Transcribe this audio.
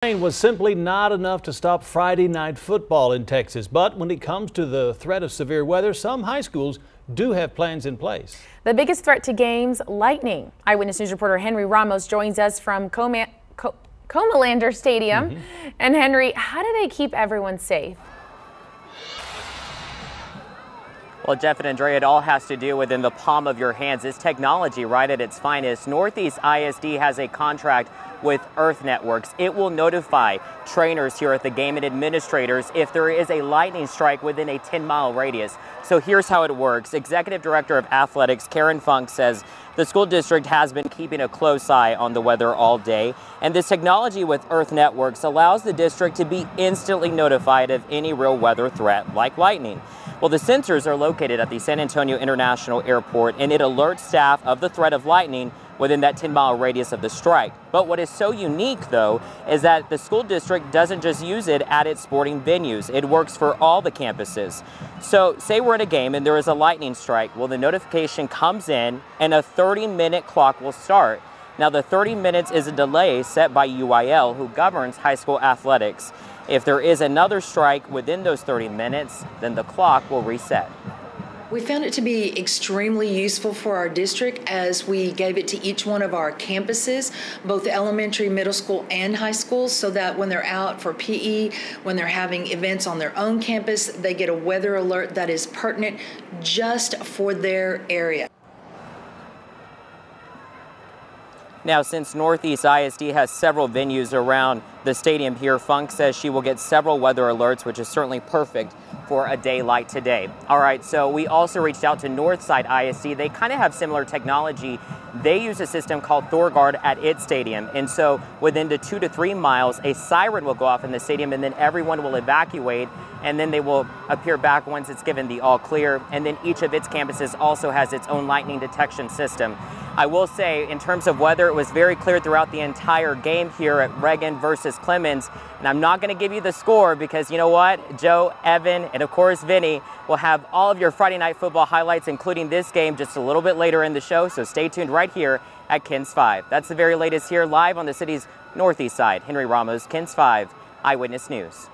Rain was simply not enough to stop Friday night football in Texas. But when it comes to the threat of severe weather, some high schools do have plans in place. The biggest threat to games, lightning. Eyewitness News reporter Henry Ramos joins us from Comalander Stadium. And Henry, how do they keep everyone safe? Well, Jeff and Andrea, it all has to do within the palm of your hands. This technology right at its finest. Northeast ISD has a contract with Earth Networks. It will notify trainers here at the game and administrators if there is a lightning strike within a 10-mile radius. So here's how it works. Executive Director of Athletics Karen Funk says the school district has been keeping a close eye on the weather all day, and this technology with Earth Networks allows the district to be instantly notified of any real weather threat like lightning. Well, the sensors are located at the San Antonio International Airport, and it alerts staff of the threat of lightning within that 10-mile radius of the strike. But what is so unique, though, is that the school district doesn't just use it at its sporting venues. It works for all the campuses. So say we're at a game and there is a lightning strike. Well, the notification comes in and a 30-minute clock will start. Now, the 30 minutes is a delay set by UIL, who governs high school athletics. If there is another strike within those 30 minutes, then the clock will reset. We found it to be extremely useful for our district as we gave it to each one of our campuses, both elementary, middle school, and high schools, so that when they're out for PE, when they're having events on their own campus, they get a weather alert that is pertinent just for their area. Now, since Northeast ISD has several venues around the stadium here, Funk says she will get several weather alerts, which is certainly perfect for a day like today. All right, so we also reached out to Northside ISD. They kind of have similar technology. They use a system called ThorGuard at its stadium. And so within the 2 to 3 miles, a siren will go off in the stadium, and then everyone will evacuate, and then they will appear back once it's given the all clear. And then each of its campuses also has its own lightning detection system. I will say, in terms of weather, it was very clear throughout the entire game here at Reagan versus Clemens. And I'm not going to give you the score because you know what? Joe, Evan, and of course Vinny will have all of your Friday Night Football highlights, including this game, just a little bit later in the show. So stay tuned right here at KENS 5. That's the very latest here live on the city's northeast side. Henry Ramos, KENS 5, Eyewitness News.